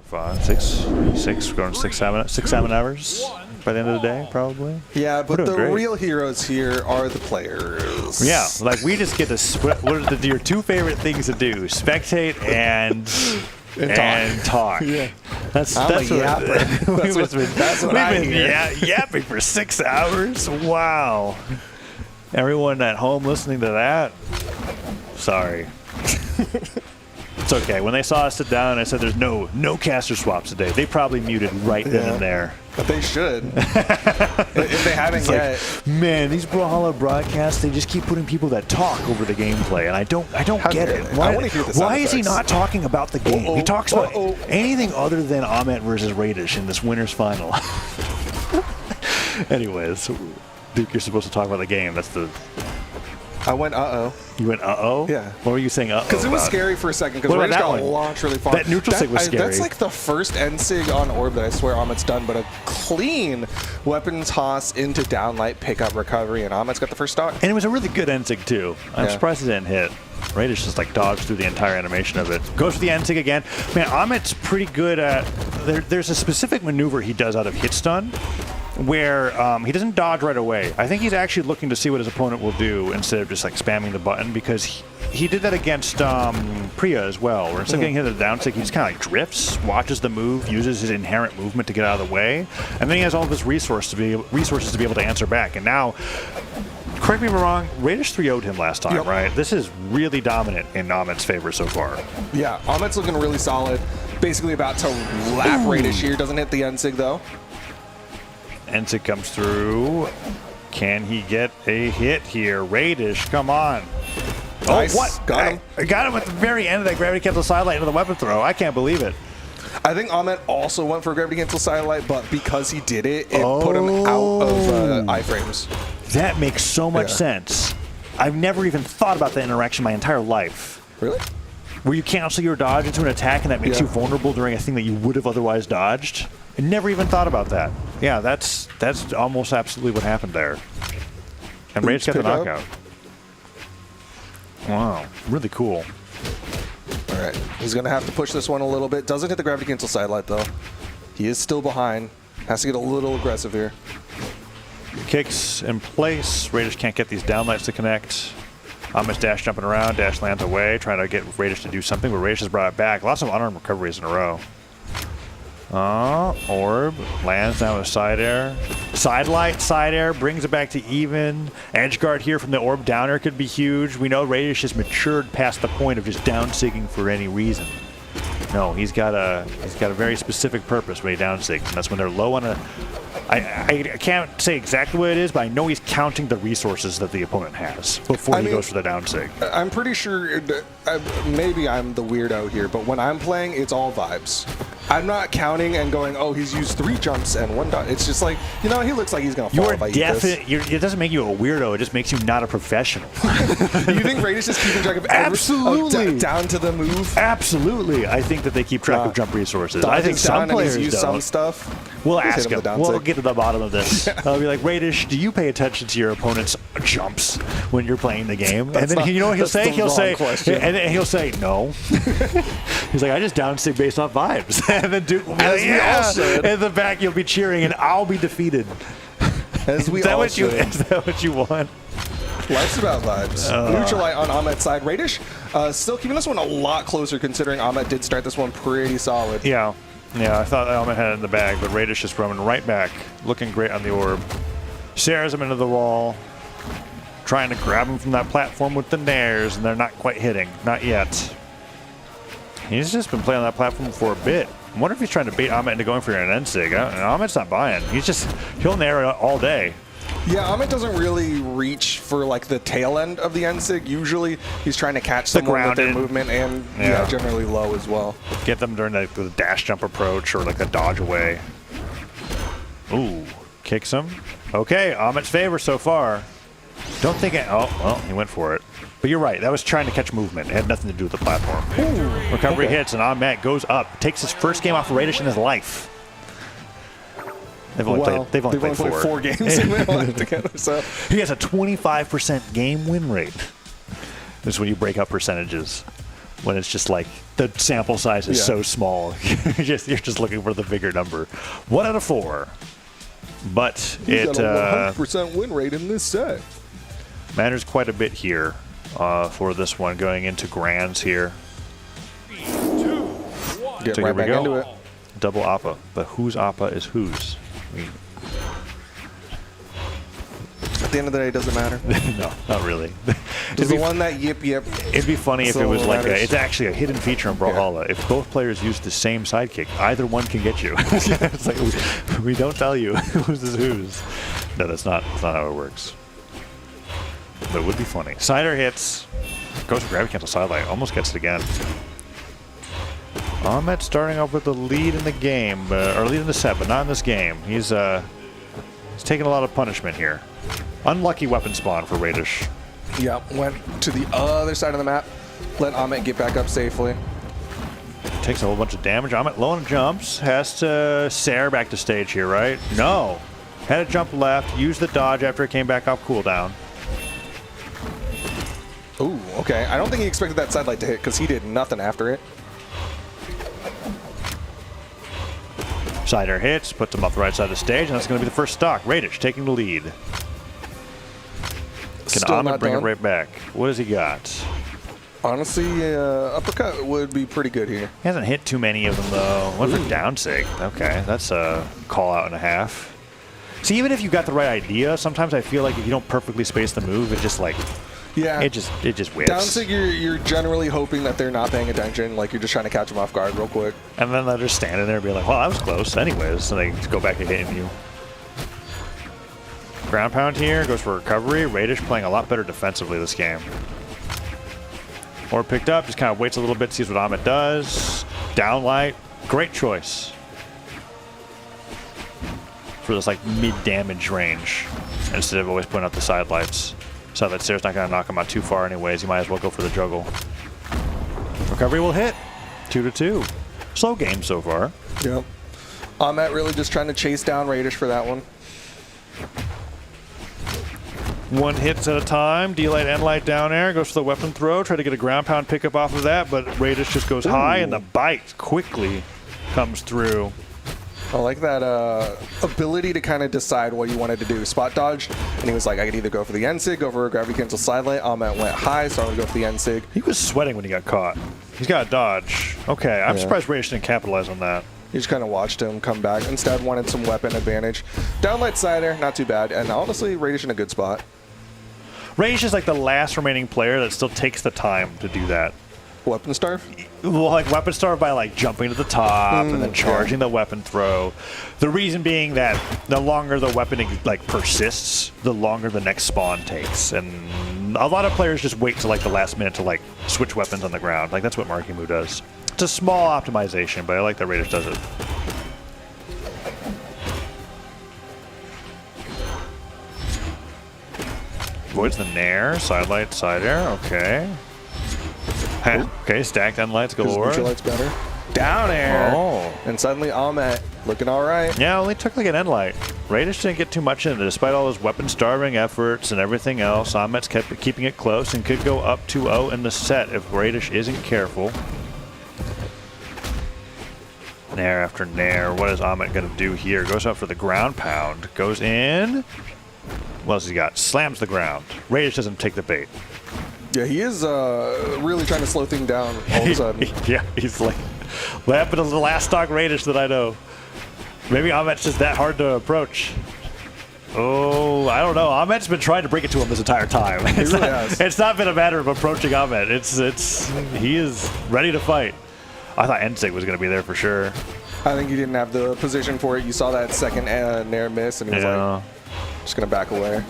5, 6, we're going 6, 7 hours by the end of the day, probably. Yeah, but the great. real heroes here are the players. Yeah, like we just get to split. What are your 2 favorite things to do? Spectate and talk. Yeah. That's I'm what a yapper. That's what I we've hear. been yapping for 6 hours. Wow. Everyone at home listening to that, sorry. It's okay. When they saw us sit down, I said there's no caster swaps today. They probably muted right then and there. But they should. If they haven't yet. Man, these Brawlhalla broadcasts, they just keep putting people that talk over the gameplay, and I don't get it. I want to hear the sound Why is he effects. not talking about the game? He talks about anything other than Ahmet versus Raydish in this winner's final. Anyways, Duke, you're supposed to talk about the game. That's the... I went uh-oh. You went uh-oh? Yeah. What were you saying uh-oh Because it was about? scary for a second, because What Raydish about that got one? launched really far. That neutral sig was scary. That's like the first end-sig on Orb that I swear Ahmet's done, but a clean weapon toss into downlight, pickup, recovery, and Ahmet's got the first stock. And it was a really good end-sig, too. I'm Yeah. surprised it didn't hit. Raydish just like dodged through the entire animation of it. Goes for the end-sig again. Man, Ahmet's pretty good at... There's a specific maneuver he does out of hit stun where he doesn't dodge right away. I think he's actually looking to see what his opponent will do instead of just like spamming the button, because he did that against Priya as well, where instead of getting hit at the down stick, he just kind of like drifts, watches the move, uses his inherent movement to get out of the way, and then he has all of his resources to be able to answer back. And now, correct me if I'm wrong, Raydish 3-0'd him last time, right? This is really dominant in Ahmet's favor so far. Yeah, Ahmet's looking really solid. Basically about to lap Raydish here. Doesn't hit the end-sig, though. Ensig comes through. Can he get a hit here? Raydish, come on. Nice. Oh, what? Got him. I got him at the very end of that gravity cancel sidelight into the weapon throw. I can't believe it. I think Ahmet also went for a gravity cancel satellite, but because he did it, it put him out of iframes. That makes so much sense. I've never even thought about that interaction my entire life. Really? Where you cancel your dodge into an attack and that makes you vulnerable during a thing that you would have otherwise dodged. I never even thought about that. Yeah, that's almost absolutely what happened there. And Raydish got the knockout. Wow, really cool. All right, he's going to have to push this one a little bit. Doesn't hit the gravity cancel sidelight, though. He is still behind. Has to get a little aggressive here. Kicks in place. Raydish can't get these downlights to connect. Ahmet's dash jumping around. Dash lands away, trying to get Raydish to do something, but Raydish has brought it back. Lots of unarmed recoveries in a row. Orb lands down with side air. Sidelight, side air, brings it back to even. Edge guard here from the orb down air could be huge. We know Raydish has matured past the point of just down sigging for any reason. No, he's got a very specific purpose when he down sigs, and that's when they're low on a... I can't say exactly what it is, but I know he's counting the resources that the opponent has before he goes for the down sig. I'm pretty sure, maybe I'm the weirdo here, but when I'm playing, it's all vibes. I'm not counting and going, oh, he's used 3 jumps and 1 dot. It's just like, you know, he looks like he's going to fall if I eat this. It doesn't make you a weirdo, it just makes you not a professional. You think Raydish is keeping track of Absolutely. down to the move? Absolutely. I think that they keep track of jump resources. I think some players use don't. some stuff. We'll Just ask hit him. We'll get to the bottom of this. I'll be like, Raydish, do you pay attention to your opponent's jumps when you're playing the game? And then you know what he'll say? He'll say, and he'll say, no. He's like, I just down sig based off vibes. And then Duke will be like, yeah. In the back, you'll be cheering, and I'll be defeated. As we Is that all what you? should. Is that what you want? Life's about vibes. Neutralite on Ahmet's side. Raydish still keeping this one a lot closer, considering Ahmet did start this one pretty solid. Yeah. Yeah, I thought Ahmet had it in the bag, but Raydish just running right back, looking great on the orb. Shares him into the wall, trying to grab him from that platform with the nairs, and they're not quite hitting. Not yet. He's just been playing on that platform for a bit. I wonder if he's trying to bait Ahmet into going for an end-sig. Ahmet's not buying. He'll nair it all day. Yeah, Ahmet doesn't really reach for like the tail end of the end-sig. Usually he's trying to catch someone with their movement and generally low as well. Get them during the dash jump approach or like the dodge away. Ooh, kicks him. Okay, Ahmet's favor so far. Don't think it. Oh, well, he went for it. But you're right. That was trying to catch movement. It had nothing to do with the platform. Ooh, recovery hits, and Ahmet goes up. Takes his first game off of Raydish in his life. They've only played 4 games in real life together. So he has a 25% game win rate. This is when you break up percentages. when it's just like the sample size is so small. You're just looking for the bigger number. 1 out of 4. But He's it got a 100% win rate in this set. matters quite a bit here for this one going into grands here. 3, 2, 1. Get So right here we back go. into it. Double Appa. But whose Appa is whose? At the end of the day, it doesn't matter. No, not really. It's the one that yip. It'd be funny if So it was like matters. it's actually a hidden feature in Brawlhalla. If both players use the same sidekick, either one can get you. It's like we don't tell you whose is whose. No, that's not how it works. But it would be funny. Cider hits. Goes for gravity cancel sidelight. Almost gets it again. Ahmet starting off with the lead in the game, or lead in the set, but not in this game. He's taking a lot of punishment here. Unlucky weapon spawn for Raydish. Yeah, went to the other side of the map. Let Ahmet get back up safely. Takes a whole bunch of damage. Ahmet low on jumps. Has to Sair back to stage here, right? No. Had to jump left. Used the dodge after it came back off cooldown. Ooh, okay. I don't think he expected that sidelight to hit because he did nothing after it. Cider hits. Puts him up the right side of the stage, and that's going to be the first stock. Raydish taking the lead. Can Still Ahmet not bring done. it right back? What has he got? Honestly, uppercut would be pretty good here. He hasn't hit too many of them, though. One for down sig. Okay, that's a call out and a half. See, even if you got the right idea, sometimes I feel like if you don't perfectly space the move, it just like Yeah. it just whips. Downsig, you're generally hoping that they're not paying attention. Like you're just trying to catch them off guard real quick. And then they're just standing there and be like, well, I was close anyways. So they go back to hitting you. Ground pound here, goes for recovery. Raydish playing a lot better defensively this game. Or picked up, just kind of waits a little bit, sees what Ahmet does. Downlight, great choice. For this like mid-damage range, instead of always putting up the side lights. So that Sair's not going to knock him out too far anyways. You might as well go for the juggle. Recovery will hit. 2-2. Slow game so far. Yep. Ahmet really just trying to chase down Raydish for that one. One hits at a time. D-light, N-light down air. Goes for the weapon throw. Try to get a ground pound pickup off of that, but Raydish just goes high, and the bite quickly comes through. I like that ability to kind of decide what you wanted to do. Spot dodge, and he was like, I could either go for the N-sig, go for a gravity cancel sidelight. Ahmet went high, so I'm going to go for the N-sig. He was sweating when he got caught. He's got a dodge. Okay, I'm surprised Raydish didn't capitalize on that. He just kind of watched him come back. Instead, wanted some weapon advantage. Downlight Cider, not too bad. And honestly, Raydish in a good spot. Raydish is like the last remaining player that still takes the time to do that. Weapon Starve? Well, like weapon starve by like jumping to the top and then charging the weapon throw. The reason being that the longer the weapon like persists, the longer the next spawn takes. And a lot of players just wait till like the last minute to like switch weapons on the ground. Like that's what Markimu does. It's a small optimization, but I like that Raydish does it. Avoids the nair, side light, side air, okay. Okay, stacked end lights galore. Neutral light's better. Down air. Oh. And suddenly Ahmet looking all right. Yeah, only took like an end light. Raydish didn't get too much in it, despite all his weapon starving efforts and everything else. Ahmet's kept keeping it close and could go up 2-0 in the set if Raydish isn't careful. Nair after nair. What is Ahmet going to do here? Goes up for the ground pound. Goes in. What else has he got? Slams the ground. Raydish doesn't take the bait. Yeah, he is really trying to slow things down all of a sudden. Yeah, he's like, what happened to the last stock Raydish that I know? Maybe Ahmet's just that hard to approach. Oh, I don't know. Ahmet's been trying to break it to him this entire time. It's not been a matter of approaching Ahmet. He is ready to fight. I thought Ensig was going to be there for sure. I think he didn't have the position for it. You saw that second nair miss, and he was like, just going to back away.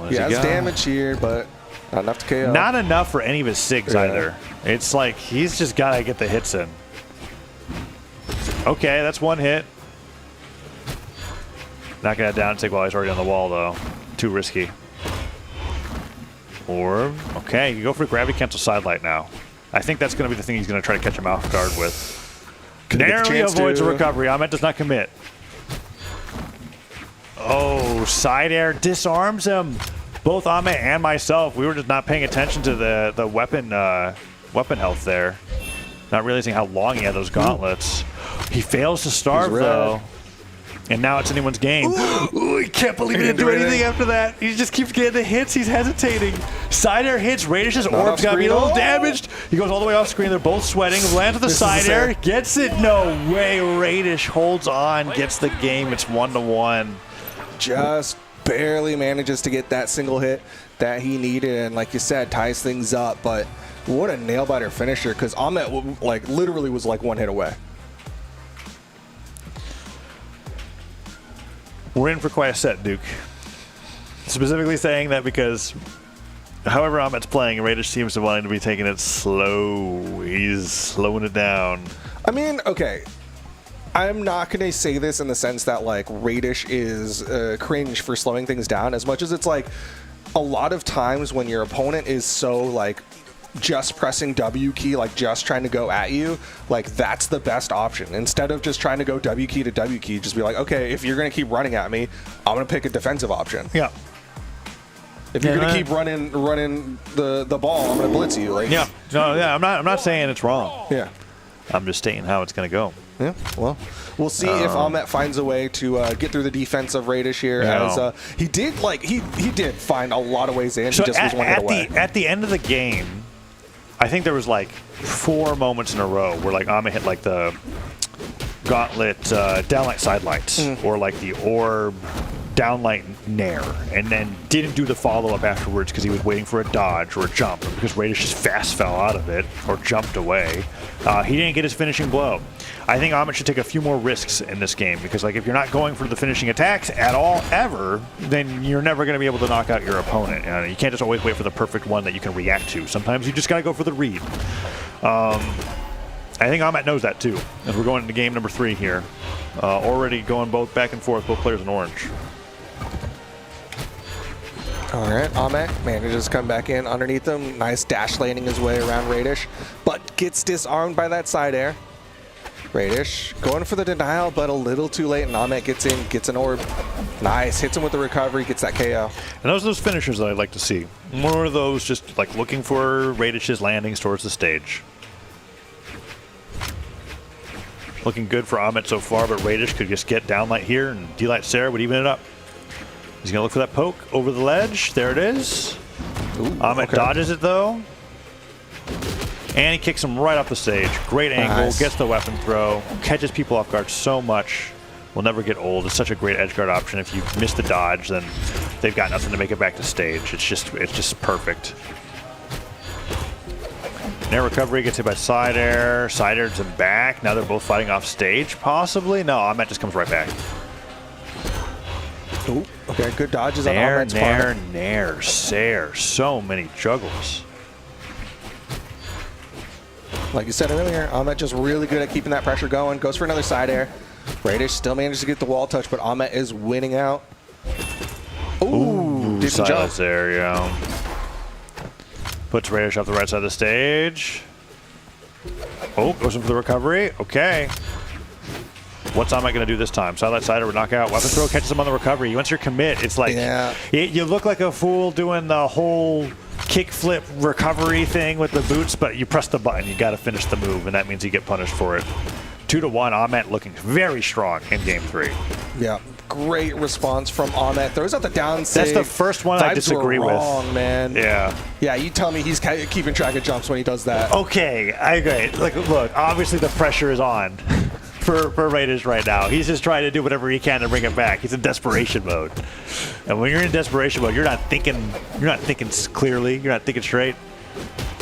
He has damage here, but not enough to KO. Not enough for any of his SIGs either. It's like he's just got to get the hits in. Okay, that's one hit. Not going to down SIG while he's already on the wall, though. Too risky. Orb. Okay, you go for gravity cancel sidelight now. I think that's going to be the thing he's going to try to catch him off guard with. Narrowly avoids a recovery. Ahmet does not commit. Oh, side air disarms him. Both Ahmet and myself, we were just not paying attention to the weapon weapon health there. Not realizing how long he had those gauntlets. He fails to starve, though. And now it's anyone's game. Ooh, he can't believe he didn't do anything after that. He just keeps getting the hits. He's hesitating. Side air hits. Radish's orb's got to be a little damaged. He goes all the way off screen. They're both sweating. Lands with the side air. Gets it. No way. Raydish holds on. Gets the game. It's 1-1. Just barely manages to get that single hit that he needed. And like you said, ties things up. But what a nail-biter finisher. Because Ahmet like literally was like one hit away. We're in for quite a set, Duke. Specifically saying that because however Ahmet's playing, Raydish seems to wanting to be taking it slow. He's slowing it down. I mean, okay. I'm not going to say this in the sense that like Raydish is cringe for slowing things down as much as it's like a lot of times when your opponent is so like just pressing W key, like just trying to go at you, like that's the best option. Instead of just trying to go W key to W key, just be like, okay, if you're going to keep running at me, I'm going to pick a defensive option. Yeah. If you're going to keep running the ball, I'm going to blitz you. Like, yeah. No, yeah, I'm not saying it's wrong. Yeah. I'm just stating how it's going to go. Yeah, well, we'll see if Ahmet finds a way to get through the defense of Raydish here. As he did, like he did find a lot of ways in. So he just was one hit away. At the end of the game, I think there was like 4 moments in a row where like Ahmet hit like the gauntlet downlight sidelights or like the orb downlight nair, and then didn't do the follow-up afterwards because he was waiting for a dodge or a jump, because Raydish just fast fell out of it or jumped away. He didn't get his finishing blow. I think Ahmet should take a few more risks in this game, because like if you're not going for the finishing attacks at all ever, then you're never going to be able to knock out your opponent. You can't just always wait for the perfect one that you can react to. Sometimes you just got to go for the read. I think Ahmet knows that too, as we're going into game number 3 here. Already going both back and forth, both players in orange. All right, Ahmet manages to come back in underneath him. Nice dash landing his way around Raydish, but gets disarmed by that side air. Raydish going for the denial, but a little too late, and Ahmet gets in, gets an orb. Nice, hits him with the recovery, gets that KO. And those are those finishers that I'd like to see. More of those just like looking for Raydish's landings towards the stage. Looking good for Ahmet so far, but Raydish could just get downlight here, and D-Light Sarah would even it up. He's going to look for that poke over the ledge. There it is. Ooh, Ahmet dodges it, though. And he kicks him right off the stage. Great angle, gets the weapon throw, catches people off guard so much. Will never get old. It's such a great edge guard option. If you miss the dodge, then they've got nothing to make it back to stage. It's just perfect. Nair recovery, gets hit by side air. Side air to back. Now they're both fighting off stage, possibly. No, Ahmet just comes right back. Ooh, okay, good dodges on Ahmet's part. Nair, Sair. So many juggles. Like you said earlier, Ahmet just really good at keeping that pressure going. Goes for another side air. Raydish still manages to get the wall touch, but Ahmet is winning out. Ooh, decent jump there, yeah. Puts Raydish off the right side of the stage. Oh, goes in for the recovery. Okay. What's Ahmet going to do this time? Sidelight sider would knock out. Weapon throw catches him on the recovery. Once you're commit, it's like you look like a fool doing the whole kickflip recovery thing with the boots, but you press the button. You got to finish the move, and that means you get punished for it. 2-1. Ahmet looking very strong in game 3. Yeah, great response from Ahmet. Throws out the down save. That's the first one I disagree with. Man. Yeah. Yeah, you tell me he's keeping track of jumps when he does that. Okay, I agree. Look, obviously the pressure is on for Raydish right now. He's just trying to do whatever he can to bring it back. He's in desperation mode. And when you're in desperation mode, you're not thinking clearly, you're not thinking straight.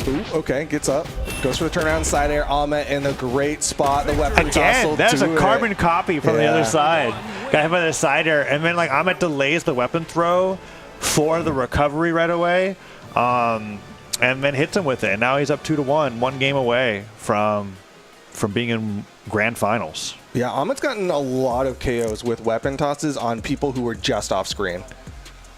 Ooh, okay, gets up, goes for the turnaround side air. Ahmet in a great spot. The weapon again, that's a carbon copy from the other side. Got hit by the side air, and then like Ahmet delays the weapon throw for the recovery right away, and then hits him with it. And now he's up 2-1, 1 game away from being in grand finals. Yeah, Ahmet's gotten a lot of KOs with weapon tosses on people who were just off screen.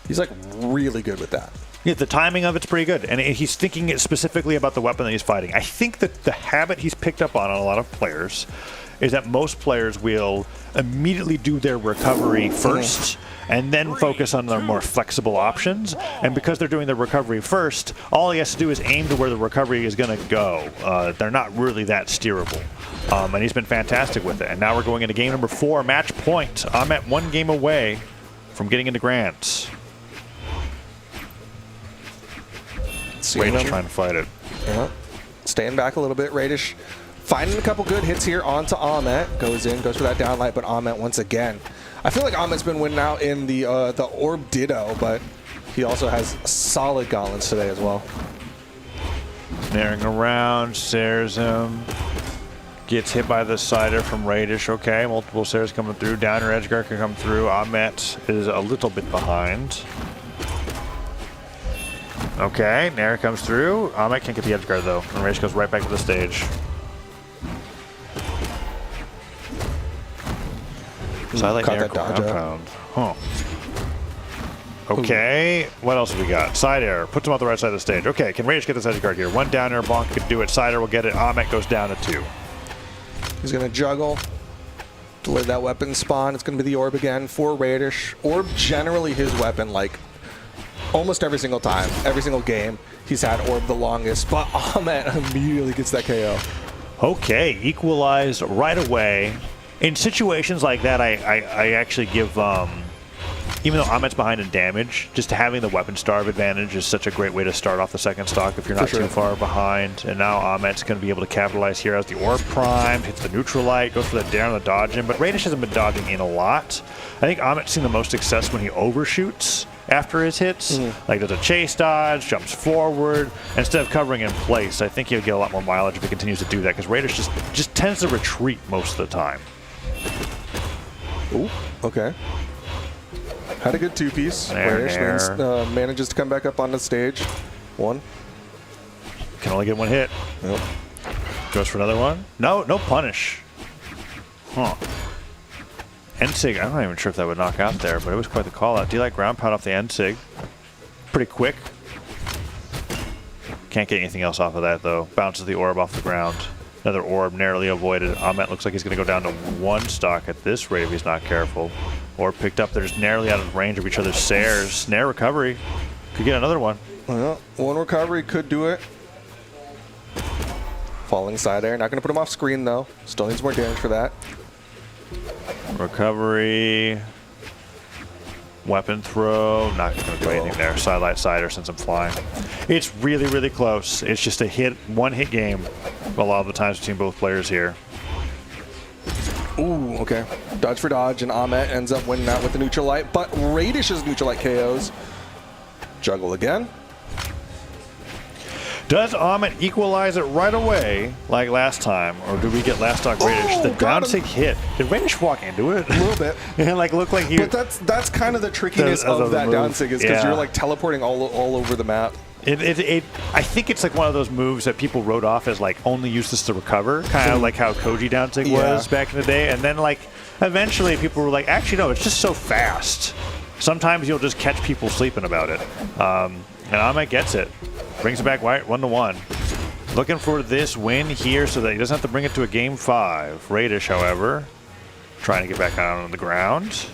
He's like really good with that. Yeah, the timing of it's pretty good, and he's thinking specifically about the weapon that he's fighting. I think that the habit he's picked up on a lot of players is that most players will immediately do their recovery first and then focus on their more flexible options. And because they're doing the recovery first, all he has to do is aim to where the recovery is going to go. They're not really that steerable. And he's been fantastic with it. And now we're going into game number 4, match point. I'm at 1 game away from getting into Grants. Raydish trying to fight it. Yeah. Staying back a little bit. Raydish finding a couple good hits here onto Ahmet. Goes in, goes for that downlight, but Ahmet once again. I feel like Ahmet's been winning out in the Orb Ditto, but he also has solid gauntlets today as well. Snaring around, stares him. Gets hit by the sider from Raydish. Okay, multiple stairs coming through. Downer Edgeguard can come through. Ahmet is a little bit behind. Okay, Nair comes through. Ahmet can't get the Edgeguard though. And Raydish goes right back to the stage. Silent Caught Nair that dodge up. compound. Huh. Okay, what else have we got? Side air. Puts him on the right side of the stage. Okay, can Raydish get this Edgeguard here? One downer, Bonk could do it. Sider will get it. Ahmet goes down to 2. He's going to juggle. Delay that weapon spawn. It's going to be the Orb again for Raydish. Orb generally his weapon, like almost every single time, every single game, he's had Orb the longest, but Ahmet immediately gets that KO. Okay, equalized right away. In situations like that, I actually give, even though Ahmet's behind in damage, just having the weapon starve advantage is such a great way to start off the second stock if you're not too far behind. And now Ahmet's going to be able to capitalize here as the Orb primed, hits the neutral light, goes for the down and the dodge in, but Raydish hasn't been dodging in a lot. I think Ahmet's seen the most success when he overshoots after his hits. Like does a chase dodge, jumps forward, instead of covering in place. I think he'll get a lot more mileage if he continues to do that, because Raydish just tends to retreat most of the time. Ooh, okay. Had a good 2-piece. Raydish manages to come back up on the stage. 1. Can only get 1 hit. Yep. Goes for another one. No punish. Huh. N-Sig, I'm not even sure if that would knock out there, but it was quite the call out. Do you like ground pound off the N-Sig? Pretty quick. Can't get anything else off of that though. Bounces the Orb off the ground. Another Orb narrowly avoided. Ahmet looks like he's going to go down to 1 stock at this rate if he's not careful. Orb picked up. They're just narrowly out of range of each other's snares. Snare recovery. Could get another one. Well, 1 recovery could do it. Falling side air. Not going to put him off screen though. Still needs more damage for that. Recovery. Weapon throw. Not going to do anything there. Sidelight sider since I'm flying. It's really, really close. It's just a hit, 1-hit game a lot of the times between both players here. Ooh, okay. Dodge for dodge, and Ahmet ends up winning that with the neutral light, but Raydish's neutral light KOs. Juggle again. Does Ahmet equalize it right away like last time, or do we get last stock Raydish? The down sig hit. Did Raydish walk into it? A little bit. And like look like he. But that's kind of the trickiness of that down sig, is because you're like teleporting all over the map. I think it's like one of those moves that people wrote off as like only use this to recover, kind of like how Koji down sig was back in the day, and then like eventually people were like, actually no, it's just so fast. Sometimes you'll just catch people sleeping about it, and Ahmet gets it. Brings it back 1-1. Looking for this win here so that he doesn't have to bring it to a game 5. Raydish, however, trying to get back out on the ground.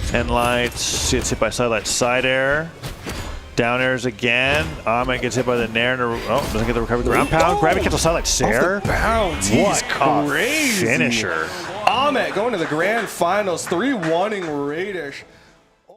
10 lights, gets hit by sidelight side air. Down airs again. Ahmet gets hit by the Nair. Doesn't get the recovery. The round pound. Grab it, gets a sidelight Sair. Bounce. He's crazy. Finisher. Ahmet going to the grand finals, 3-1ing Raydish.